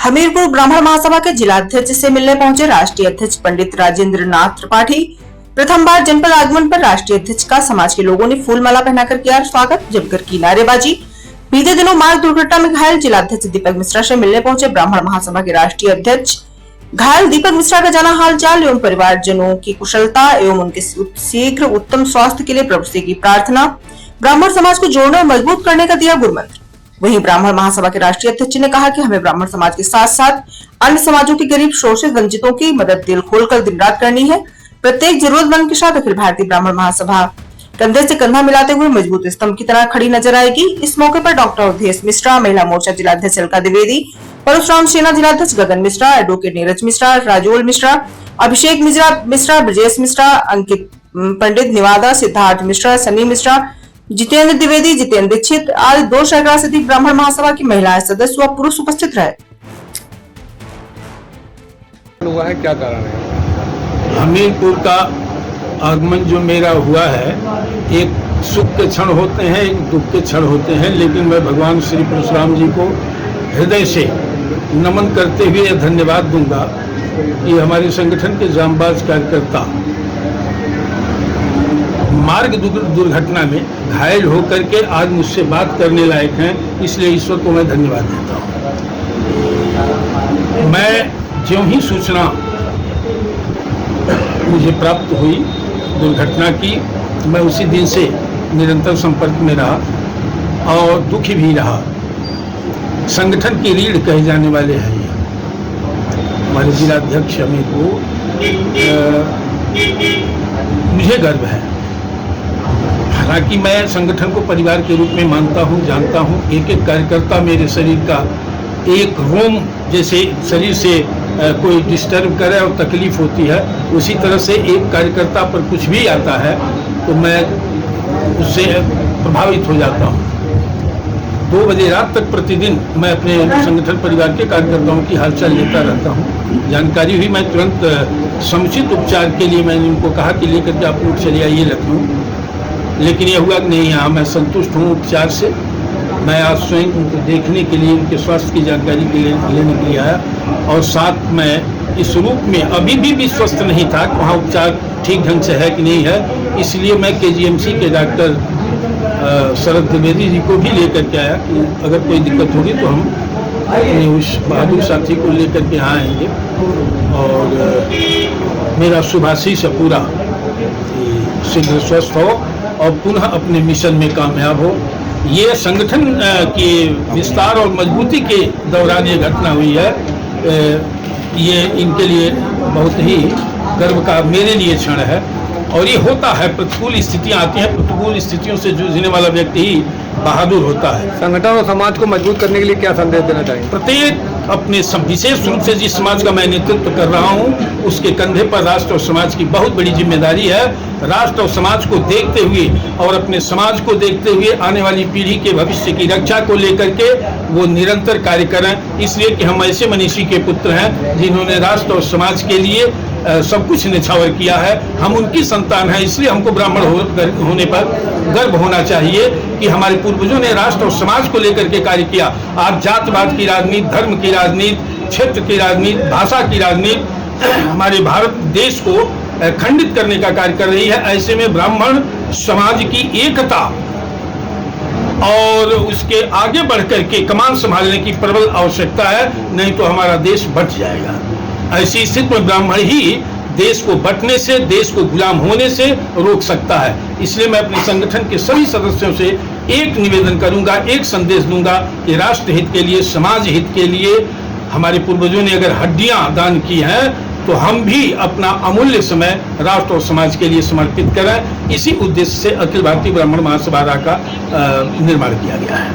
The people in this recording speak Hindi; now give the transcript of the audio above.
हमीरपुर ब्राह्मण महासभा के जिलाध्यक्ष से मिलने पहुंचे राष्ट्रीय अध्यक्ष पंडित राजेंद्र नाथ त्रिपाठी। प्रथम बार जनपद आगमन पर राष्ट्रीय अध्यक्ष का समाज के लोगों ने फूल माला पहनाकर किया स्वागत, जमकर की नारेबाजी। बीते दिनों मार्ग दुर्घटना में घायल जिलाध्यक्ष दीपक मिश्रा से मिलने पहुंचे ब्राह्मण महासभा के राष्ट्रीय अध्यक्ष घायल दीपक मिश्रा का जाना हाल चाल एवं परिवारजनों की कुशलता एवं उनके शीघ्र उत्तम स्वास्थ्य के लिए प्रभु से की प्रार्थना। ब्राह्मण समाज को जोड़ने और मजबूत करने का दिया गुरुमंत्र। वहीं ब्राह्मण महासभा के राष्ट्रीय अध्यक्ष ने कहा कि हमें ब्राह्मण समाज के साथ साथ अन्य समाजों के गरीब शोषित वंचितों की मदद दिल खोलकर दिन रात करनी है। प्रत्येक जरूरतमंद के साथ अखिल भारतीय ब्राह्मण महासभा कंधे से कंधा मिलाते हुए मजबूत स्तंभ की तरह खड़ी नजर आएगी। इस मौके पर डॉक्टर अवधेश मिश्रा, महिला मोर्चा जिलाध्यक्ष अलका द्विवेदी, परशुराम सेना जिलाध्यक्ष गगन मिश्रा, एडवोकेट नीरज मिश्रा, राजोल मिश्रा, अभिषेक मिश्रा, ब्रजेश मिश्रा, अंकित पंडित, निवादा, सिद्धार्थ मिश्रा, सनी मिश्रा, जितेंद्र द्विवेदी, जितेंद्र दीक्षित आदि 2 सैकड़ा से अधिक ब्राह्मण महासभा की महिलाएं, सदस्य व पुरुष उपस्थित रहे। हुआ है, क्या कारण है? हमीरपुर का आगमन जो मेरा हुआ है, एक सुख के क्षण होते हैं, एक दुख के क्षण होते हैं, लेकिन मैं भगवान श्री परशुराम जी को हृदय से नमन करते हुए धन्यवाद दूंगा कि हमारे संगठन के जांबाज कार्यकर्ता मार्ग दुर्घटना में घायल होकर के आज मुझसे बात करने लायक हैं, इसलिए ईश्वर को मैं धन्यवाद देता हूं। मैं ज्यों ही सूचना मुझे प्राप्त हुई दुर्घटना की, मैं उसी दिन से निरंतर संपर्क में रहा और दुखी भी रहा। संगठन की रीढ़ कहे जाने वाले हैं ये हमारे जिलाध्यक्ष हमीरपुर। मुझे गर्व है, हालांकि मैं संगठन को परिवार के रूप में मानता हूं, जानता हूं। एक एक कार्यकर्ता मेरे शरीर का एक रोम जैसे शरीर से कोई डिस्टर्ब करे और तकलीफ होती है, उसी तरह से एक कार्यकर्ता पर कुछ भी आता है तो मैं उससे प्रभावित हो जाता हूं। 2 बजे रात तक प्रतिदिन मैं अपने संगठन परिवार के कार्यकर्ताओं की हालचाल लेता रहता हूं। जानकारी हुई, मैं तुरंत समुचित उपचार के लिए मैंने उनको कहा कि लेकर के आप लोग चले आइए लखनऊ, लेकिन यह हुआ कि नहीं, यहाँ मैं संतुष्ट हूँ उपचार से। मैं आज स्वयं उनको देखने के लिए, उनके स्वास्थ्य की जानकारी के लिए लेने के लिए आया और साथ में इस रूप में अभी भी विश्वस्त नहीं था कि वहाँ उपचार ठीक ढंग से है कि नहीं है, इसलिए मैं KGMC के डॉक्टर शरद द्विवेदी जी को भी लेकर के आया कि अगर कोई दिक्कत होगी तो हम अपने उस बहादुर साथी को लेकर के यहाँ आएंगे। और मेरा शुभाशीष है पूरा शीघ्र स्वस्थ हो और पुनः अपने मिशन में कामयाब हो। ये संगठन के विस्तार और मजबूती के दौरान ये घटना हुई है। ये इनके लिए बहुत ही गर्व का मेरे लिए क्षण है और ये होता है, प्रतिकूल स्थितियां आती हैं, प्रतिकूल स्थितियों से जूझने वाला व्यक्ति ही बहादुर होता है। संगठन और समाज को मजबूत करने के लिए क्या संदेश देना चाहिए? प्रत्येक अपने विशेष रूप से जिस समाज का मैं नेतृत्व कर रहा हूं, उसके कंधे पर राष्ट्र और समाज की बहुत बड़ी जिम्मेदारी है। राष्ट्र और समाज को देखते हुए और अपने समाज को देखते हुए आने वाली पीढ़ी के भविष्य की रक्षा को लेकर के वो निरंतर कार्य करें, इसलिए कि हम ऐसे मनीषी के पुत्र हैं जिन्होंने राष्ट्र और समाज के लिए सब कुछ निछावर किया है। हम उनकी संतान हैं, इसलिए हमको ब्राह्मण होने पर गर्व होना चाहिए कि हमारे पूर्वजों ने राष्ट्र और समाज को लेकर के कार्य किया। आज जातवाद की राजनीति, धर्म की राजनीति, क्षेत्र की राजनीति, भाषा की राजनीति हमारे भारत देश को खंडित करने का कार्य कर रही है। ऐसे में ब्राह्मण समाज की एकता और उसके आगे बढ़कर के कमान संभालने की प्रबल आवश्यकता है, नहीं तो हमारा देश बट जाएगा। ऐसी स्थिति में ब्राह्मण ही देश को बंटने से, देश को गुलाम होने से रोक सकता है। इसलिए मैं अपने संगठन के सभी सदस्यों से एक निवेदन करूंगा, एक संदेश दूंगा कि राष्ट्र हित के लिए, समाज हित के लिए हमारे पूर्वजों ने अगर हड्डियां दान की हैं तो हम भी अपना अमूल्य समय राष्ट्र और समाज के लिए समर्पित करें। इसी उद्देश्य से अखिल भारतीय ब्राह्मण महासभा का निर्माण किया गया है।